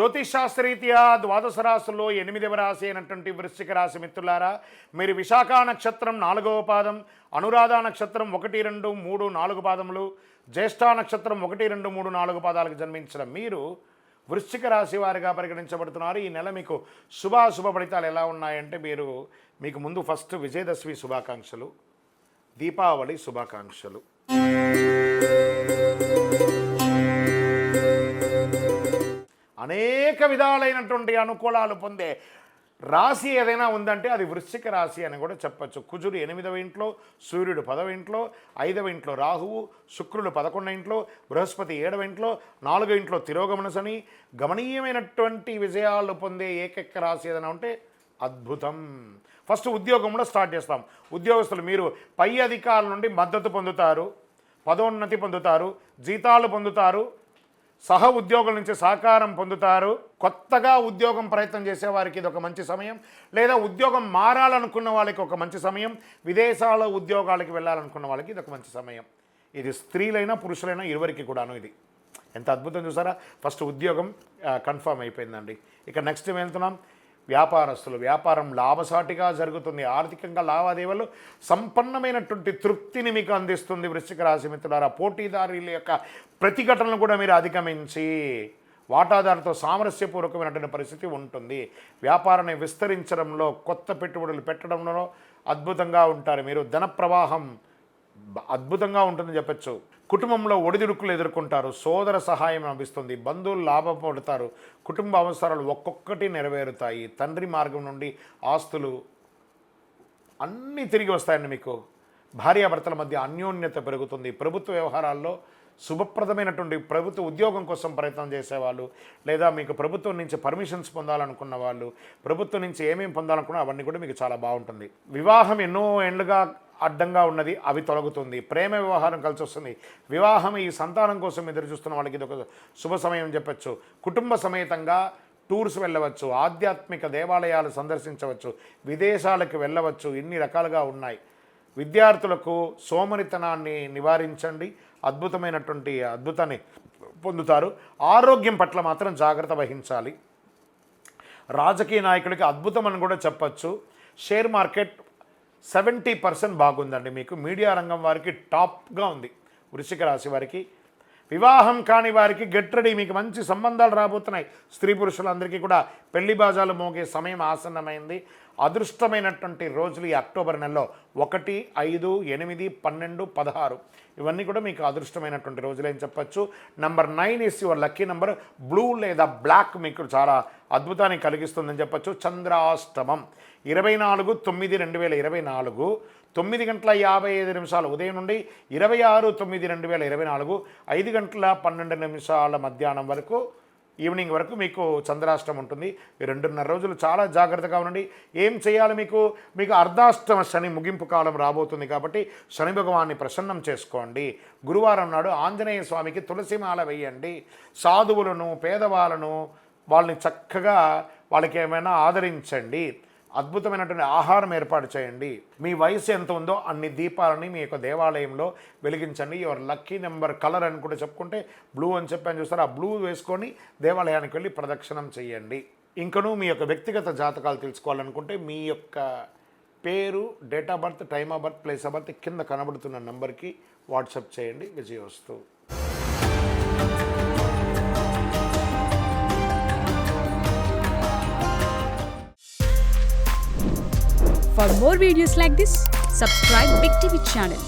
జ్యోతిష్ శాస్త్రరీత్యా ద్వాదశ రాశుల్లో 8వ రాశి అయినటువంటి వృశ్చిక రాశి మిత్రులారా, మీరు విశాఖ నక్షత్రం 4వ పాదం, అనురాధ నక్షత్రం 1, 2, 3, 4 పాదములు, జ్యేష్ఠ నక్షత్రం 1, 2, 3, 4 పాదాలకు జన్మించిన మీరు వృశ్చిక రాశి వారిగా పరిగణించబడుతున్నారు. ఈ నెల మీకు శుభాశుభ ఫలితాలు ఎలా ఉన్నాయంటే, మీకు ముందు ఫస్ట్ విజయదశమి శుభాకాంక్షలు, దీపావళి శుభాకాంక్షలు. అనేక విధాలైనటువంటి అనుకూలాలు పొందే రాశి ఏదైనా ఉందంటే అది వృశ్చిక రాశి అని కూడా చెప్పచ్చు. కుజుడు 8వ ఇంట్లో, సూర్యుడు 10వ ఇంట్లో, 5వ ఇంట్లో రాహువు, శుక్రుడు 11వ ఇంట్లో, బృహస్పతి 7వ ఇంట్లో, 4వ ఇంట్లో తిరోగమన శని. గమనీయమైనటువంటి విజయాలు పొందే ఏకైక రాశి ఏదైనా ఉంటే అద్భుతం. ఫస్ట్ ఉద్యోగంలో స్టార్ట్ చేస్తాం. ఉద్యోగస్తులు మీరు పై అధికారుల నుండి మద్దతు పొందుతారు, పదోన్నతి పొందుతారు, జీతాలు పొందుతారు, సహ ఉద్యోగుల నుంచి సహకారం పొందుతారు. కొత్తగా ఉద్యోగం ప్రయత్నం చేసేవారికి ఇది ఒక మంచి సమయం, లేదా ఉద్యోగం మారాలనుకున్న వాళ్ళకి ఒక మంచి సమయం, విదేశాల ఉద్యోగాలకి వెళ్ళాలనుకున్న వాళ్ళకి ఇది ఒక మంచి సమయం. ఇది స్త్రీలైనా పురుషులైనా ఇరువురికి కూడాను. ఇది ఎంత అద్భుతం చూసారా. ఫస్ట్ ఉద్యోగం కన్ఫర్మ్ అయిపోయిందండి. ఇక నెక్స్ట్ వెళ్తున్నాం. వ్యాపారస్తులు, వ్యాపారం లాభసాటిగా జరుగుతుంది. ఆర్థికంగా లావాదేవీలు సంపన్నమైనటువంటి తృప్తిని మీకు అందిస్తుంది. వృశ్చిక రాశి మిత్రులారా, పోటీదారుల యొక్క ప్రతిఘటనలు కూడా మీరు అధిగమించి వాటాదారుతో సామరస్యపూర్వకమైనటువంటి పరిస్థితి ఉంటుంది. వ్యాపారాన్ని విస్తరించడంలో, కొత్త పెట్టుబడులు పెట్టడంలో అద్భుతంగా ఉంటారు. మీరు ధన ప్రవాహం అద్భుతంగా ఉంటుందని చెప్పచ్చు. కుటుంబంలో ఒడిదుడుకులు ఎదుర్కొంటారు, సోదర సహాయం లభిస్తుంది, బంధువులు లాభపడతారు, కుటుంబ అవసరాలు ఒక్కొక్కటి నెరవేరుతాయి. తండ్రి మార్గం నుండి ఆస్తులు అన్నీ తిరిగి వస్తాయండి. మీకు భార్యాభర్తల మధ్య అన్యోన్యత పెరుగుతుంది. ప్రభుత్వ వ్యవహారాల్లో శుభప్రదమైనటువంటి ప్రభుత్వ ఉద్యోగం కోసం ప్రయత్నం చేసేవాళ్ళు, లేదా మీకు ప్రభుత్వం నుంచి పర్మిషన్స్ పొందాలనుకున్న వాళ్ళు, ప్రభుత్వం నుంచి ఏమేమి పొందాలనుకున్నా అవన్నీ కూడా మీకు చాలా బాగుంటుంది. వివాహం ఎన్నో ఏళ్ళుగా అడ్డంగా ఉన్నది, అవి తొలగుతుంది. ప్రేమ వ్యవహారం కలిసి వస్తుంది. వివాహం ఈ సంతానం కోసం ఎదురు చూస్తున్న వాళ్ళకి ఇది ఒక శుభ సమయం చెప్పచ్చు. కుటుంబ సమేతంగా టూర్స్ వెళ్ళవచ్చు, ఆధ్యాత్మిక దేవాలయాలు సందర్శించవచ్చు, విదేశాలకు వెళ్ళవచ్చు. ఇన్ని రకాలుగా ఉన్నాయి. విద్యార్థులకు సోమరితనాన్ని నివారించండి, అద్భుతాన్ని పొందుతారు. ఆరోగ్యం పట్ల మాత్రం జాగ్రత్త వహించాలి. రాజకీయ నాయకులకి అద్భుతం అని కూడా చెప్పచ్చు. షేర్ మార్కెట్ 70% బాగుందండి. మీకు మీడియా రంగం వారికి టాప్గా ఉంది. వృశ్చిక రాశి వారికి, వివాహం కాని వారికి గెట్ రెడీ, మీకు మంచి సంబంధాలు రాబోతున్నాయి. స్త్రీ పురుషులందరికీ కూడా పెళ్లి బాజాలు మోగే సమయం ఆసన్నమైంది. అదృష్టమైనటువంటి రోజులు ఈ అక్టోబర్ నెలలో 1, 5, 8, 12, 16 ఇవన్నీ కూడా మీకు అదృష్టమైనటువంటి రోజులు అని చెప్పచ్చు. Number 9 is your lucky number. Blue లేదా బ్లాక్ మీకు చాలా అద్భుతాన్ని కలిగిస్తుందని చెప్పచ్చు. చంద్రాష్టమం 24/9/2024 9:55 ఉదయం నుండి 26/9/2024 5:12 మధ్యాహ్నం వరకు, ఈవినింగ్ వరకు మీకు చంద్రాష్టమం ఉంటుంది. 2.5 రోజులు చాలా జాగ్రత్తగా ఉండండి. ఏం చేయాలి? మీకు అర్ధాష్టమ శని ముగింపు కాలం రాబోతుంది కాబట్టి శని భగవాన్ని ప్రసన్నం చేసుకోండి. గురువారం నాడు ఆంజనేయ స్వామికి తులసిమాల వేయండి. సాధువులను, పేదవాళ్ళను వాళ్ళని చక్కగా వాళ్ళకి ఏమైనా ఆదరించండి. అద్భుతమైనటువంటి ఆహారం ఏర్పాటు చేయండి. మీ వయసు ఎంత ఉందో అన్ని దీపాలని మీ యొక్క దేవాలయంలో వెలిగించండి. యువర్ లక్కీ నెంబర్ కలర్ అని కూడా చెప్పుకుంటే బ్లూ అని చెప్పని చూస్తారు. ఆ బ్లూ వేసుకొని దేవాలయానికి వెళ్ళి ప్రదక్షిణం చేయండి. ఇంకనూ మీ యొక్క వ్యక్తిగత జాతకాలు తెలుసుకోవాలనుకుంటే మీ యొక్క పేరు, date of birth, time of birth, place of birth కింద కనబడుతున్న నెంబర్కి వాట్సాప్ చేయండి. విజయోస్తు. For more videos like this, subscribe Big TV channel.